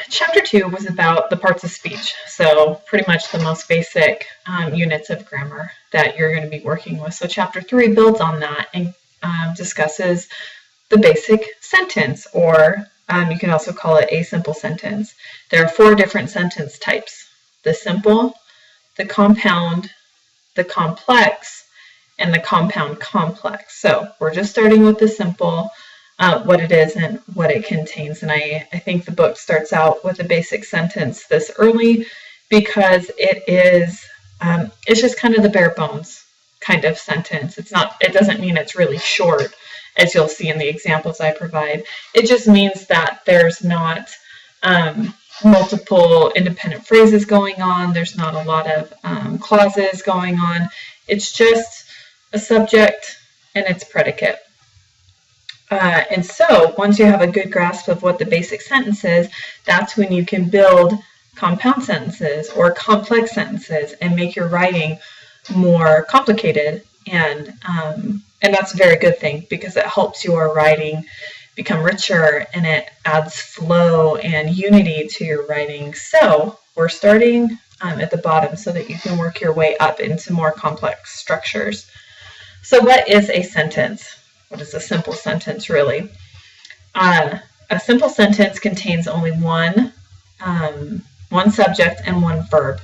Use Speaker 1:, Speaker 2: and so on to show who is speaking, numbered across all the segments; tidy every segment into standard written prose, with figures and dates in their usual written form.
Speaker 1: chapter 2 was about the parts of speech. So pretty much the most basic units of grammar that you're going to be working with. So chapter 3 builds on that and discusses the basic sentence, or you can also call it a simple sentence. There are 4 different sentence types: the simple, the compound, the complex, and the compound complex. So we're just starting with the simple, what it is and what it contains. And I think the book starts out with a basic sentence this early because it's just kind of the bare bones kind of sentence. It doesn't mean it's really short, as you'll see in the examples I provide. It just means that there's not multiple independent phrases going on. There's not a lot of clauses going on. It's just a subject and its predicate. And so once you have a good grasp of what the basic sentence is, that's when you can build compound sentences or complex sentences and make your writing more complicated. And that's a very good thing because it helps your writing become richer and it adds flow and unity to your writing. So we're starting at the bottom so that you can work your way up into more complex structures. So what is a sentence? What is a simple sentence, really? A simple sentence contains only one subject and one verb.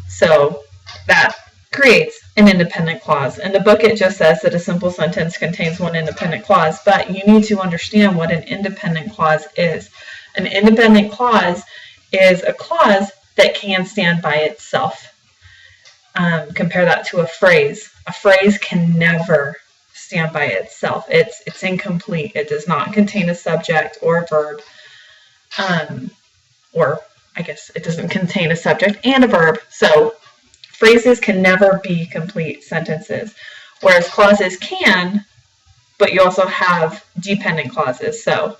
Speaker 1: So that creates an independent clause. In the book, it just says that a simple sentence contains one independent clause, but you need to understand what an independent clause is. An independent clause is a clause that can stand by itself. Compare that to a phrase. A phrase can never stand by itself. It's incomplete. It does not contain a subject or a verb. Or I guess it doesn't contain a subject and a verb. So phrases can never be complete sentences, whereas clauses can, but you also have dependent clauses. So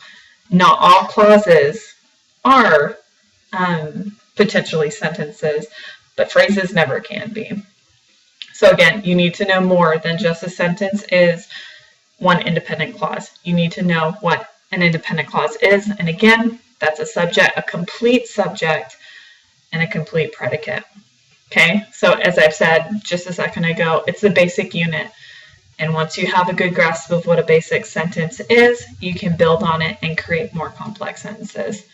Speaker 1: not all clauses are potentially sentences, but phrases never can be. So again, you need to know more than just a sentence is one independent clause. You need to know what an independent clause is. And again, that's a subject, a complete subject, and a complete predicate. Okay, so as I've said just a second ago, it's the basic unit. And once you have a good grasp of what a basic sentence is, you can build on it and create more complex sentences.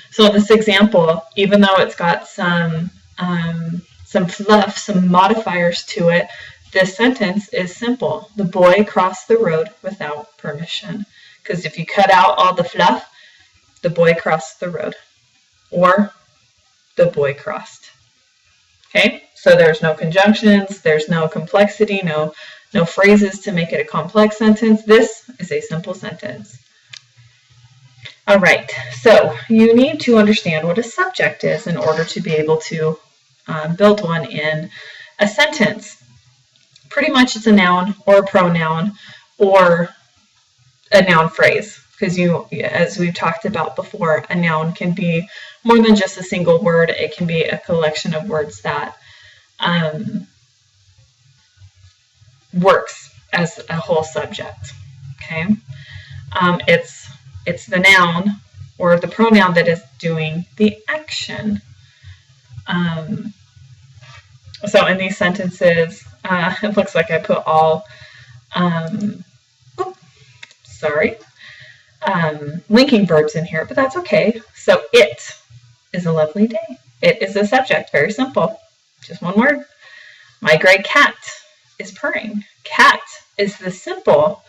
Speaker 1: So in this example, even though it's got some fluff, some modifiers to it, this sentence is simple. The boy crossed the road without permission. Because if you cut out all the fluff, the boy crossed the road. Or the boy crossed. Okay, so there's no conjunctions, there's no complexity, no phrases to make it a complex sentence. This is a simple sentence. All right, so you need to understand what a subject is in order to be able to build one in a sentence. Pretty much it's a noun or a pronoun or a noun phrase, because as we've talked about before, a noun can be more than just a single word. It can be a collection of words that works as a whole subject. Okay, it's the noun or the pronoun that is doing the action. So in these sentences, it looks like I put all, linking verbs in here, but that's okay. So it is a lovely day. It is the subject, very simple, just one word. My gray cat is purring. Cat is the simple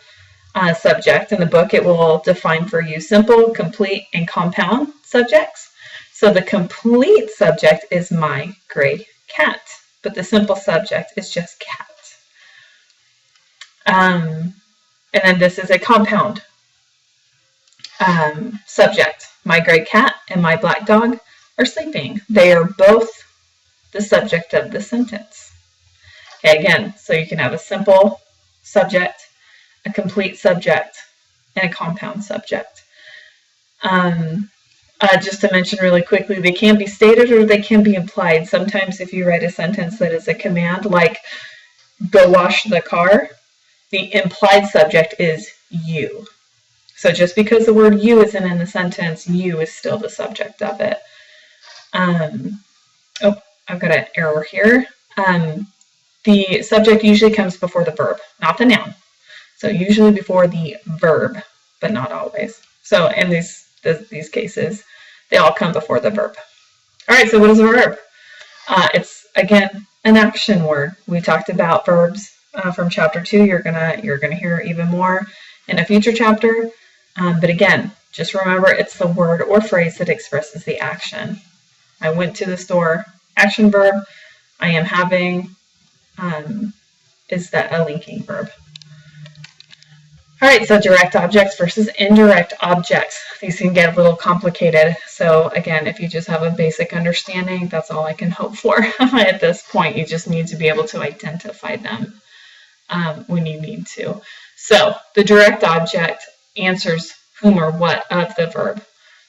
Speaker 1: subject. In the book, it will define for you simple, complete, and compound subjects. So the complete subject is my gray cat, but the simple subject is just cat. And then this is a compound subject. My gray cat and my black dog are sleeping. They are both the subject of the sentence. Okay, again, so you can have a simple subject, a complete subject, and a compound subject. Just to mention really quickly, they can be stated or they can be implied. Sometimes if you write a sentence that is a command, like go wash the car, the implied subject is you. So just because the word you isn't in the sentence, you is still the subject of it. Oh, I've got an error here. The subject usually comes before the verb, not the noun. So usually before the verb, but not always. So in these cases, they all come before the verb. All right, so what is a verb? It's, again, an action word. We talked about verbs from chapter 2. You're gonna hear even more in a future chapter. But again, just remember it's the word or phrase that expresses the action. I went to the store. Action verb. I am having. Is that a linking verb? All right, so direct objects versus indirect objects. These can get a little complicated. So again, if you just have a basic understanding, that's all I can hope for at this point. You just need to be able to identify them when you need to. So the direct object answers whom or what of the verb.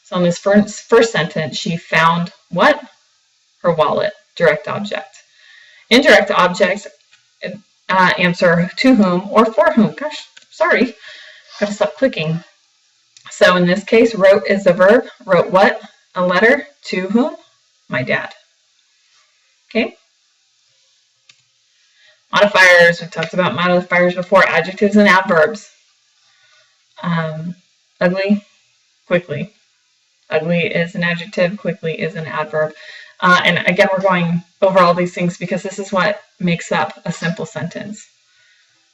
Speaker 1: So in this first sentence, she found what? Her wallet, direct object. Indirect objects answer to whom or for whom. Gosh, sorry, gotta stop clicking. So in this case, wrote is the verb. Wrote what? A letter to whom? My dad. Okay. Modifiers, we've talked about modifiers before. Adjectives and adverbs. Ugly, quickly. Ugly is an adjective, quickly is an adverb. And again, we're going over all these things because this is what makes up a simple sentence.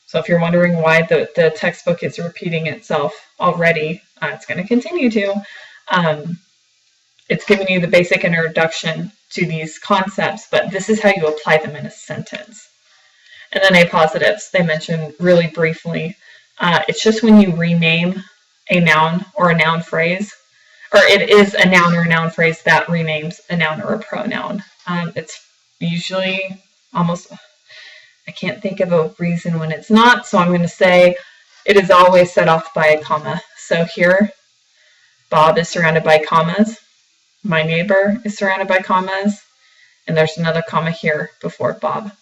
Speaker 1: So if you're wondering why the textbook is repeating itself already, it's going to continue to. It's giving you the basic introduction to these concepts, but this is how you apply them in a sentence. And then appositives, they mentioned really briefly. It's just when you rename a noun or a noun phrase, or it is a noun or a noun phrase that renames a noun or a pronoun. It's usually almost, I can't think of a reason when it's not, so I'm going to say it is always set off by a comma. So here, Bob is surrounded by commas. My neighbor is surrounded by commas. And there's another comma here before Bob.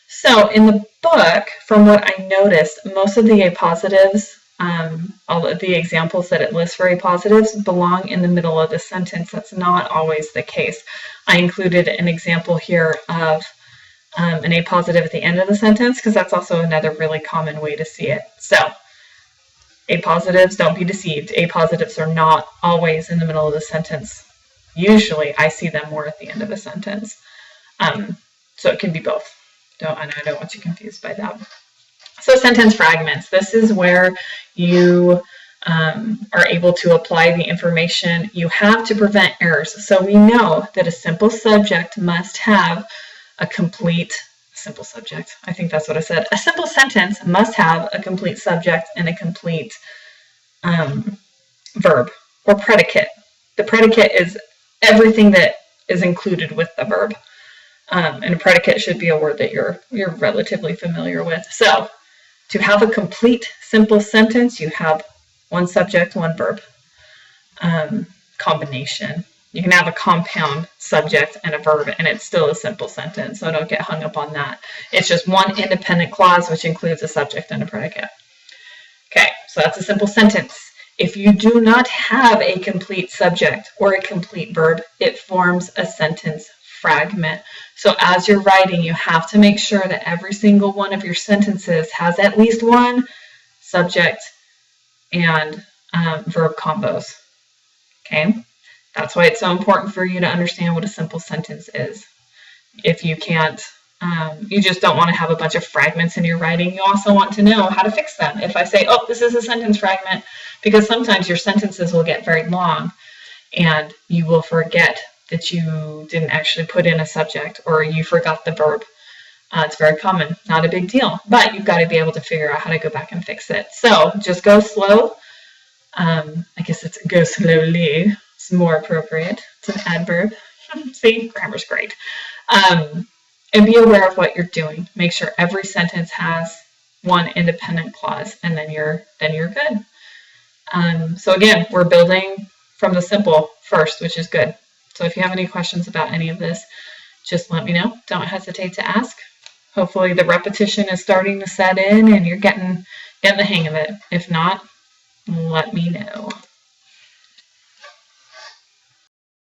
Speaker 1: So in the book, from what I noticed, most of the appositives, all of the examples that it lists for appositives belong in the middle of the sentence. That's not always the case. I included an example here of an appositive at the end of the sentence because that's also another really common way to see it. So appositives, don't be deceived. Appositives are not always in the middle of the sentence. Usually I see them more at the end of a sentence. So it can be both. I don't want you confused by that. So sentence fragments. This is where you are able to apply the information you have to prevent errors. So we know that a simple subject must have a complete, simple subject, I think that's what I said. A simple sentence must have a complete subject and a complete verb or predicate. The predicate is everything that is included with the verb. And a predicate should be a word that you're relatively familiar with. So to have a complete simple sentence, you have one subject, one verb combination. You can have a compound subject and a verb, and it's still a simple sentence, so don't get hung up on that. It's just one independent clause, which includes a subject and a predicate. Okay, so that's a simple sentence. If you do not have a complete subject or a complete verb, it forms a sentence fragment. So as you're writing, you have to make sure that every single one of your sentences has at least one subject and verb combos. Okay, that's why it's so important for you to understand what a simple sentence is. If you can't, you just don't want to have a bunch of fragments in your writing. You also want to know how to fix them. If I say, oh, this is a sentence fragment, because sometimes your sentences will get very long and you will forget that you didn't actually put in a subject or you forgot the verb. It's very common, not a big deal, but you've got to be able to figure out how to go back and fix it. So just go slow. I guess it's go slowly. It's more appropriate. It's an adverb. See, grammar's great. And be aware of what you're doing. Make sure every sentence has one independent clause, and then you're good. So again, we're building from the simple first, which is good. So if you have any questions about any of this, just let me know. Don't hesitate to ask. Hopefully the repetition is starting to set in and you're getting the hang of it. If not, let me know.